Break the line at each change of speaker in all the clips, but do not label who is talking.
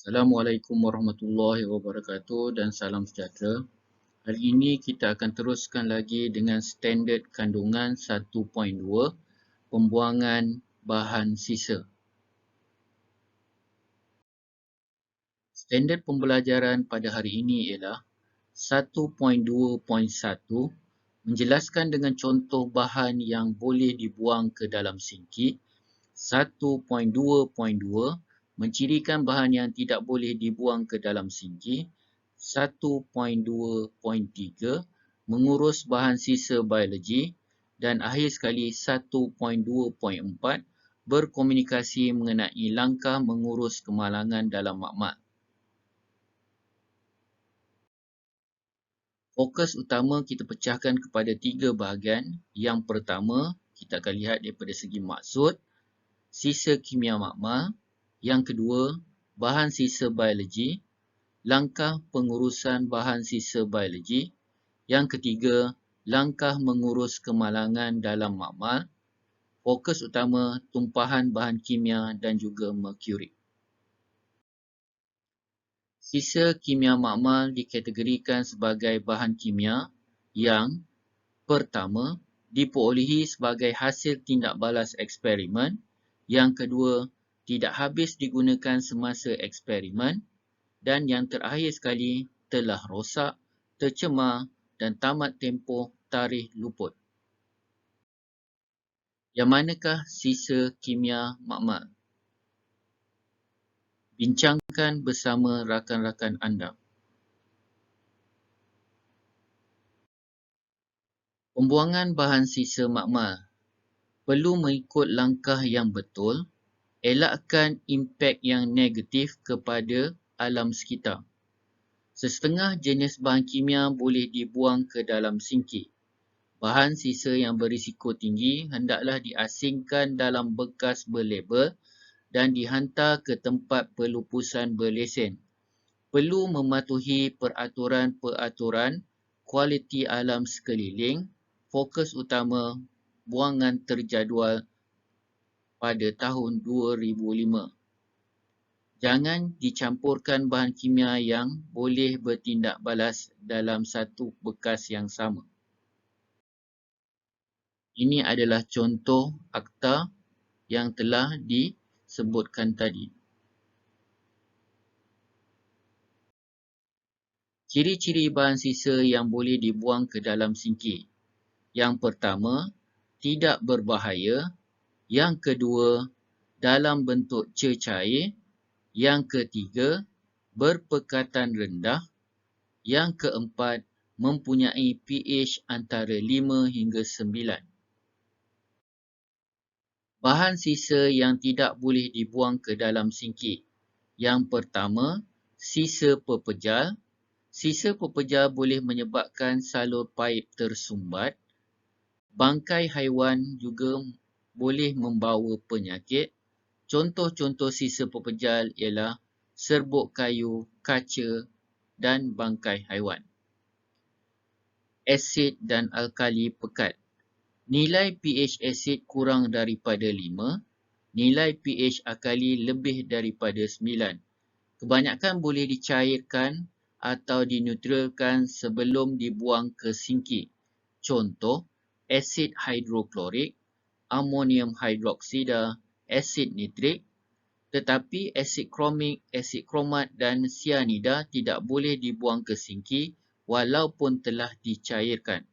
Assalamualaikum warahmatullahi wabarakatuh dan salam sejahtera. Hari ini kita akan teruskan lagi dengan standard kandungan 1.2 pembuangan bahan sisa. Standard pembelajaran pada hari ini ialah 1.2.1 menjelaskan dengan contoh bahan yang boleh dibuang ke dalam sinki. 1.2.2 mencirikan bahan yang tidak boleh dibuang ke dalam sinki. 1.2.3 mengurus bahan sisa biologi dan akhir sekali 1.2.4 berkomunikasi mengenai langkah mengurus kemalangan dalam makmal. Fokus utama kita pecahkan kepada 3 bahagian. Yang pertama, kita akan lihat daripada segi maksud, sisa kimia makmal. Yang kedua, bahan sisa biologi, langkah pengurusan bahan sisa biologi. Yang ketiga, langkah mengurus kemalangan dalam makmal. Fokus utama, tumpahan bahan kimia dan juga merkuri. Sisa kimia makmal dikategorikan sebagai bahan kimia yang pertama, diperolehi sebagai hasil tindak balas eksperimen. Yang kedua, tidak habis digunakan semasa eksperimen. Dan yang terakhir sekali, telah rosak, tercemar dan tamat tempoh tarikh luput. Yang manakah sisa kimia makmal? Bincangkan bersama rakan-rakan anda. Pembuangan bahan sisa makmal perlu mengikut langkah yang betul, elakkan impak yang negatif kepada alam sekitar. Sesetengah jenis bahan kimia boleh dibuang ke dalam sinki. Bahan sisa yang berisiko tinggi hendaklah diasingkan dalam bekas berlabel dan dihantar ke tempat pelupusan berlesen. Perlu mematuhi peraturan-peraturan kualiti alam sekeliling. Fokus utama, buangan terjadual pada tahun 2005. Jangan dicampurkan bahan kimia yang boleh bertindak balas dalam satu bekas yang sama. Ini adalah contoh akta yang telah disebutkan tadi. Ciri-ciri bahan sisa yang boleh dibuang ke dalam sinki. Yang pertama, tidak berbahaya. Yang kedua, dalam bentuk cecair. Yang ketiga, berpekatan rendah. Yang keempat, mempunyai pH antara 5 hingga 9. Bahan sisa yang tidak boleh dibuang ke dalam sinki. Yang pertama, sisa pepejal. Sisa pepejal boleh menyebabkan salur paip tersumbat. Bangkai haiwan juga boleh membawa penyakit. Contoh-contoh sisa pepejal ialah serbuk kayu, kaca dan bangkai haiwan. Asid dan alkali pekat. Nilai pH asid kurang daripada 5, nilai pH alkali lebih daripada 9. Kebanyakan boleh dicairkan atau dinetralkan sebelum dibuang ke sinki. Contoh, asid hidroklorik, amonium hidroksida, asid nitrik. Tetapi asid kromik, asid kromat dan sianida tidak boleh dibuang ke sinki walaupun telah dicairkan.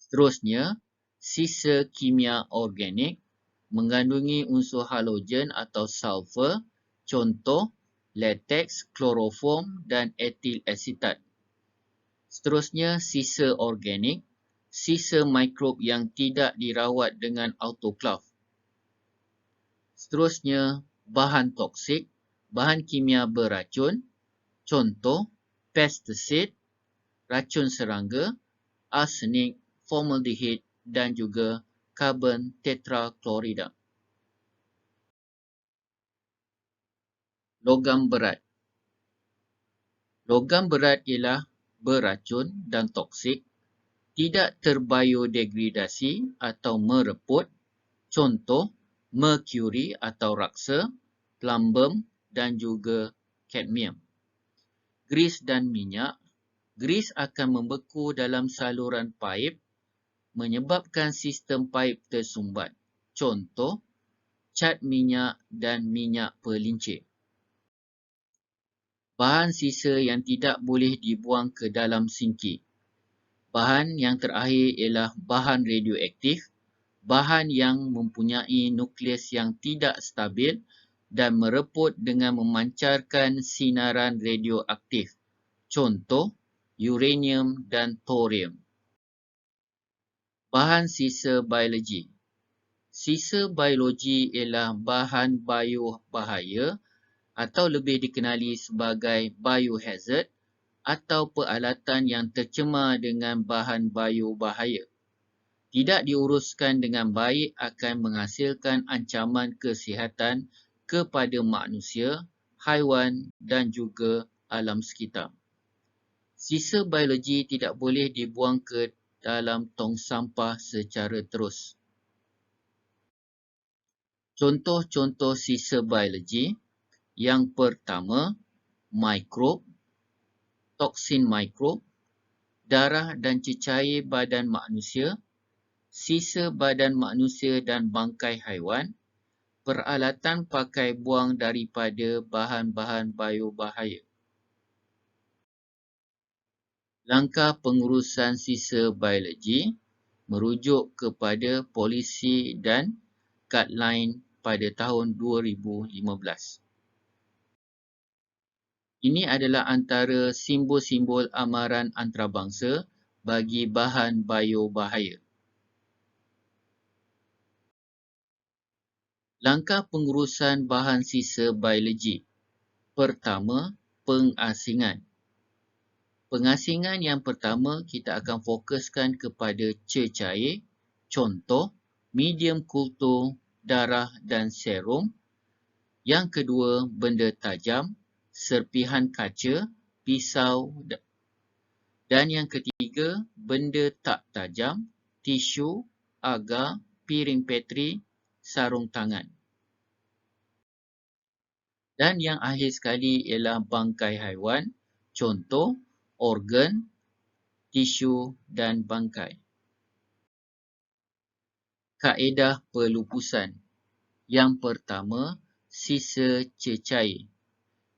Seterusnya, sisa kimia organik mengandungi unsur halogen atau sulfur, contoh latex, kloroform dan etil asetat. Seterusnya, sisa organik, sisa mikrob yang tidak dirawat dengan autoklav. Seterusnya, bahan toksik, bahan kimia beracun, contoh pesticid, racun serangga, arsenik, formaldehid dan juga karbon tetraklorida. Logam berat. Logam berat ialah beracun dan toksik, tidak terbiodegradasi atau mereput, contoh merkuri atau raksa, plumbum, dan juga kadmium. Gris dan minyak. Gris akan membeku dalam saluran paip menyebabkan sistem paip tersumbat. Contoh, cat minyak dan minyak pelincir. Bahan sisa yang tidak boleh dibuang ke dalam sinki. Bahan yang terakhir ialah bahan radioaktif, bahan yang mempunyai nukleus yang tidak stabil dan mereput dengan memancarkan sinaran radioaktif. Contoh, uranium dan thorium. Bahan sisa biologi. Sisa biologi ialah bahan bio bahaya atau lebih dikenali sebagai biohazard atau peralatan yang tercemar dengan bahan bio bahaya. Tidak diuruskan dengan baik akan menghasilkan ancaman kesihatan kepada manusia, haiwan dan juga alam sekitar. Sisa biologi tidak boleh dibuang ke dalam tong sampah secara terus. Contoh-contoh sisa biologi. Yang pertama, mikrob, toksin mikrob, darah dan cecair badan manusia, sisa badan manusia dan bangkai haiwan, peralatan pakai buang daripada bahan-bahan bio bahaya. Langkah pengurusan sisa biologi merujuk kepada polisi dan guideline pada tahun 2015. Ini adalah antara simbol-simbol amaran antarabangsa bagi bahan bio bahaya. Langkah pengurusan bahan sisa biologi. Pertama, pengasingan. Pengasingan yang pertama kita akan fokuskan kepada cecair, contoh medium kultur, darah dan serum. Yang kedua, benda tajam, serpihan kaca, pisau dan yang ketiga, benda tak tajam, tisu, agar, piring petri, sarung tangan. Dan yang akhir sekali ialah bangkai haiwan, contoh organ, tisu dan bangkai. Kaedah pelupusan. Yang pertama, sisa cecair.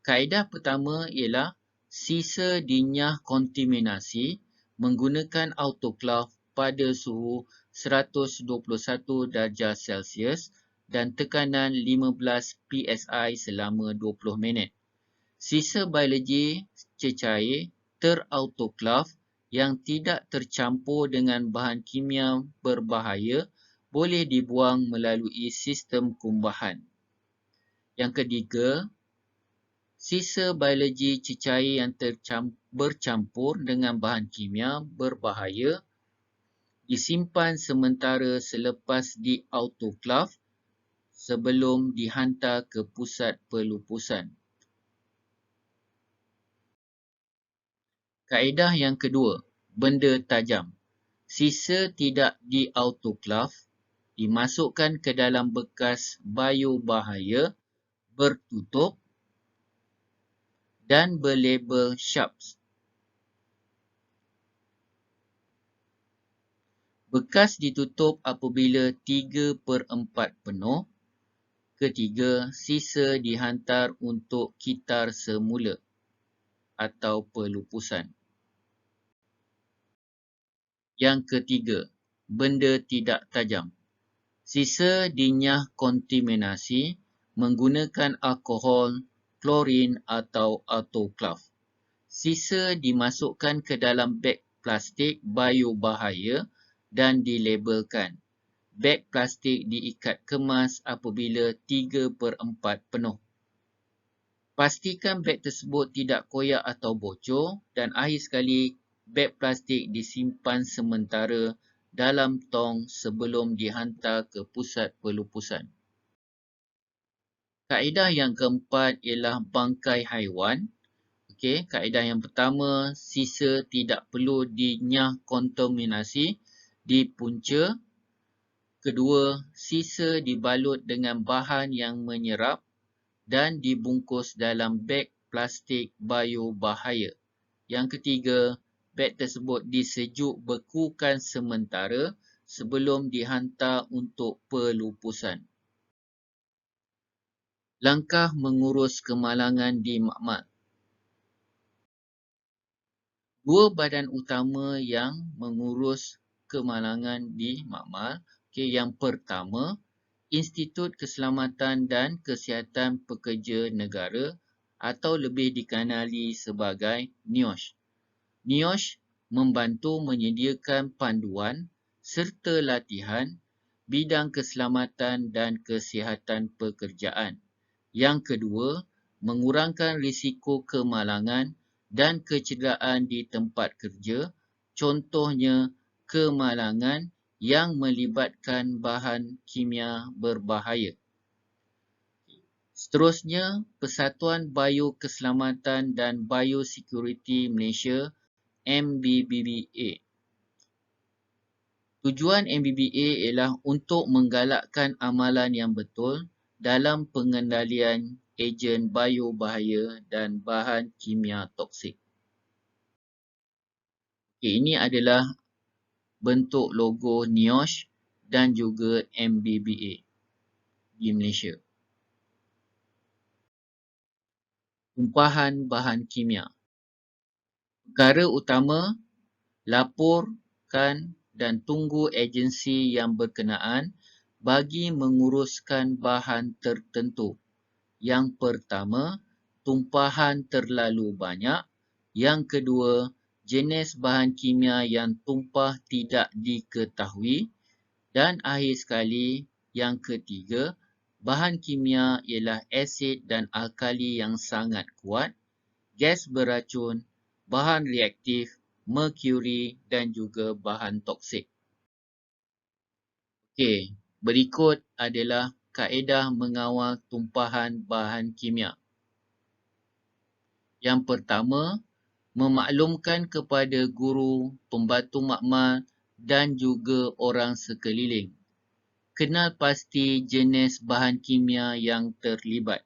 Kaedah pertama ialah sisa dinyah kontaminasi menggunakan autoklaf pada suhu 121 darjah Celsius dan tekanan 15 PSI selama 20 minit. Sisa biologi cecair terautoklaf yang tidak tercampur dengan bahan kimia berbahaya boleh dibuang melalui sistem kumbahan. Yang ketiga, sisa biologi cecair yang bercampur dengan bahan kimia berbahaya disimpan sementara selepas diautoklaf sebelum dihantar ke pusat pelupusan. Kaedah yang kedua, benda tajam. Sisa tidak diautoklaf dimasukkan ke dalam bekas bio bahaya bertutup dan berlabel sharps. Bekas ditutup apabila 3/4 penuh. Ketiga, sisa dihantar untuk kitar semula atau pelupusan. Yang ketiga, benda tidak tajam. Sisa dinyah kontaminasi menggunakan alkohol, klorin atau autoklaf. Sisa dimasukkan ke dalam beg plastik bio bahaya dan dilabelkan. Beg plastik diikat kemas apabila 3/4 penuh. Pastikan beg tersebut tidak koyak atau bocor dan akhir sekali beg plastik disimpan sementara dalam tong sebelum dihantar ke pusat pelupusan. Kaedah yang keempat ialah bangkai haiwan. Kaedah yang pertama, sisa tidak perlu dinyah kontaminasi di punca. Kedua, sisa dibalut dengan bahan yang menyerap. dan dibungkus dalam beg plastik biobahaya. Yang ketiga, beg tersebut disejuk bekukan sementara sebelum dihantar untuk pelupusan. Langkah mengurus kemalangan di makmal. Dua badan utama yang mengurus kemalangan di makmal. Yang pertama, Institut Keselamatan dan Kesihatan Pekerja Negara atau lebih dikenali sebagai NIOSH. NIOSH membantu menyediakan panduan serta latihan bidang keselamatan dan kesihatan pekerjaan. Yang kedua, mengurangkan risiko kemalangan dan kecederaan di tempat kerja, contohnya kemalangan yang melibatkan bahan kimia berbahaya. Seterusnya, Persatuan Biokeselamatan dan Biosecurity Malaysia MBBBA. Tujuan MBBA ialah untuk menggalakkan amalan yang betul dalam pengendalian ejen biobahaya dan bahan kimia toksik. Ini adalah bentuk logo NIOSH dan juga MBBA di Malaysia. Tumpahan bahan kimia. Perkara utama, laporkan dan tunggu agensi yang berkenaan bagi menguruskan bahan tertentu. Yang pertama, tumpahan terlalu banyak. Yang kedua, jenis bahan kimia yang tumpah tidak diketahui. Dan akhir sekali, yang ketiga, bahan kimia ialah asid dan alkali yang sangat kuat, gas beracun, bahan reaktif, merkuri dan juga bahan toksik. Okey, berikut adalah kaedah mengawal tumpahan bahan kimia. Yang pertama, memaklumkan kepada guru, pembantu makmal dan juga orang sekeliling. Kenal pasti jenis bahan kimia yang terlibat.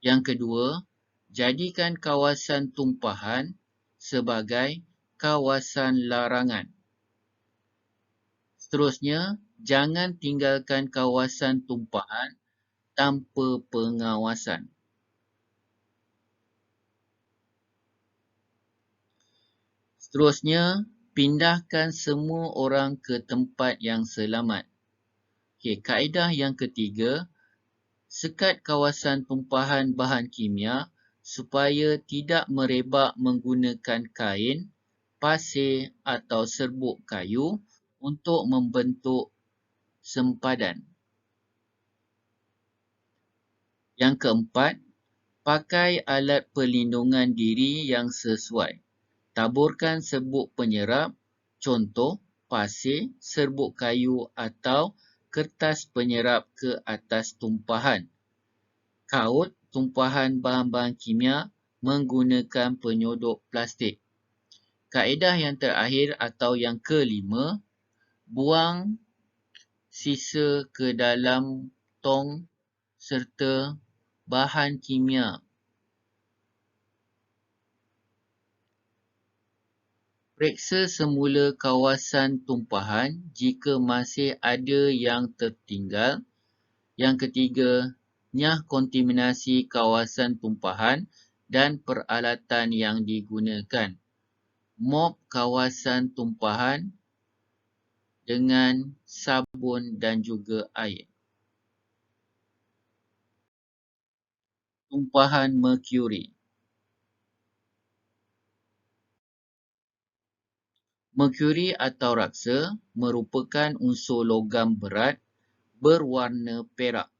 Yang kedua, jadikan kawasan tumpahan sebagai kawasan larangan. Seterusnya, jangan tinggalkan kawasan tumpahan tanpa pengawasan. Seterusnya, pindahkan semua orang ke tempat yang selamat. Kaedah yang ketiga, sekat kawasan tumpahan bahan kimia supaya tidak merebak menggunakan kain, pasir atau serbuk kayu untuk membentuk sempadan. Yang keempat, pakai alat perlindungan diri yang sesuai. Taburkan serbuk penyerap, contoh pasir, serbuk kayu atau kertas penyerap ke atas tumpahan. Kaut tumpahan bahan-bahan kimia menggunakan penyodok plastik. Kaedah yang terakhir atau yang kelima, buang sisa ke dalam tong serta bahan kimia. Periksa semula kawasan tumpahan jika masih ada yang tertinggal. Yang ketiga, nyah kontaminasi kawasan tumpahan dan peralatan yang digunakan. Mop kawasan tumpahan dengan sabun dan juga air. Tumpahan merkuri. Merkuri atau raksa merupakan unsur logam berat berwarna perak.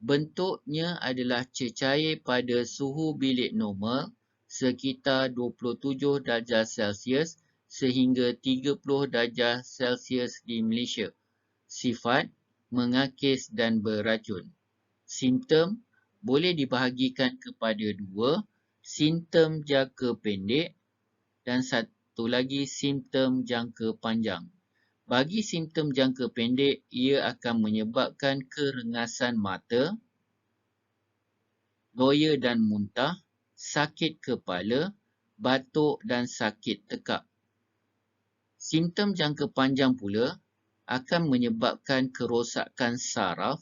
Bentuknya adalah cecair pada suhu bilik normal sekitar 27 darjah Celsius sehingga 30 darjah Celsius di Malaysia. Sifat, mengakis dan beracun. Simptom boleh dibahagikan kepada dua, simptom jangka pendek dan satu lagi simptom jangka panjang. Bagi simptom jangka pendek, ia akan menyebabkan kerengasan mata, loya dan muntah, sakit kepala, batuk dan sakit tekak. Simptom jangka panjang pula akan menyebabkan kerosakan saraf,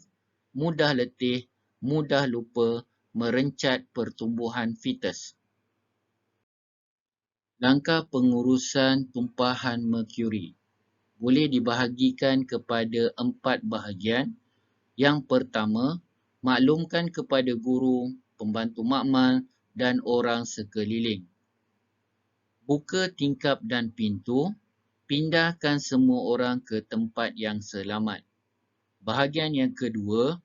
mudah letih, mudah lupa, merencat pertumbuhan fetus. Langkah pengurusan tumpahan merkuri boleh dibahagikan kepada 4 bahagian. Yang pertama, maklumkan kepada guru, pembantu makmal dan orang sekeliling. Buka tingkap dan pintu, pindahkan semua orang ke tempat yang selamat. Bahagian yang kedua,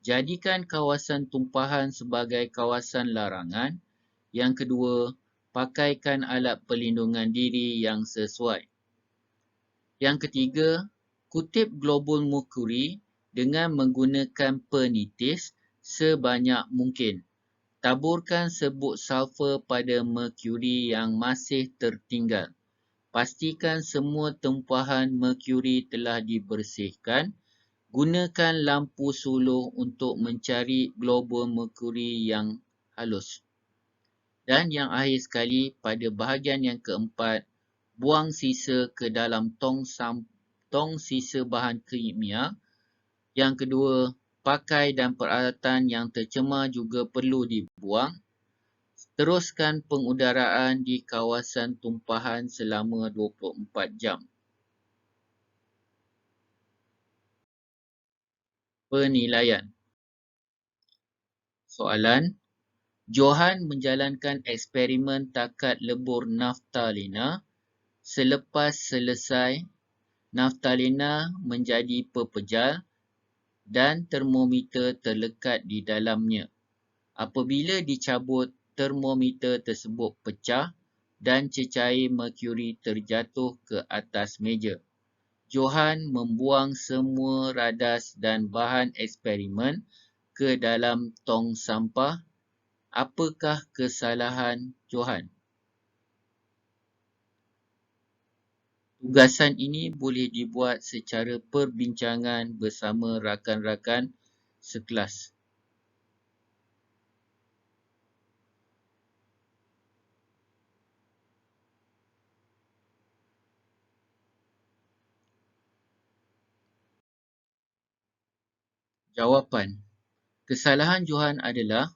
jadikan kawasan tumpahan sebagai kawasan larangan. Yang kedua, pakaikan alat perlindungan diri yang sesuai. Yang ketiga, kutip globul merkuri dengan menggunakan penitis sebanyak mungkin. Taburkan serbuk sulfur pada merkuri yang masih tertinggal. Pastikan semua tumpahan merkuri telah dibersihkan. Gunakan lampu suluh untuk mencari globul merkuri yang halus. Dan yang akhir sekali, pada bahagian yang keempat, buang sisa ke dalam tong sisa bahan kimia. Yang kedua, pakai dan peralatan yang tercemar juga perlu dibuang. Teruskan pengudaraan di kawasan tumpahan selama 24 jam. Penilaian. Soalan, Johan menjalankan eksperimen takat lebur naftalina. Selepas selesai, naftalina menjadi pepejal dan termometer terlekat di dalamnya. Apabila dicabut, termometer tersebut pecah dan cecair merkuri terjatuh ke atas meja. Johan membuang semua radas dan bahan eksperimen ke dalam tong sampah. Apakah kesalahan Johan? Tugasan ini boleh dibuat secara perbincangan bersama rakan-rakan sekelas. Jawapan. Kesalahan Johan adalah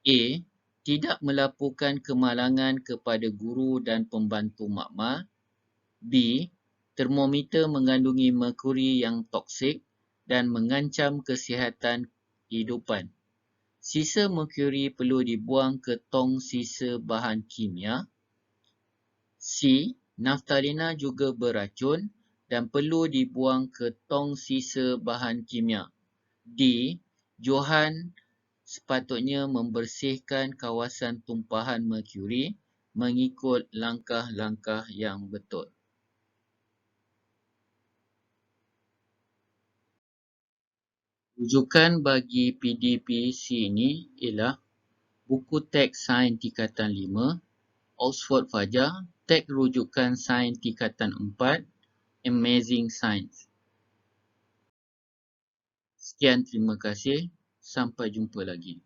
A. Tidak melaporkan kemalangan kepada guru dan pembantu makmal. B. Termometer mengandungi merkuri yang toksik dan mengancam kesihatan kehidupan. Sisa merkuri perlu dibuang ke tong sisa bahan kimia. C. Naftalina juga beracun dan perlu dibuang ke tong sisa bahan kimia. D. Johan sepatutnya membersihkan kawasan tumpahan merkuri mengikut langkah-langkah yang betul. Rujukan bagi PDPC ini ialah buku teks Sains Tingkatan 5, Oxford Fajar, teks rujukan Sains Tingkatan 4, Amazing Science. Sekian, terima kasih. Sampai jumpa lagi.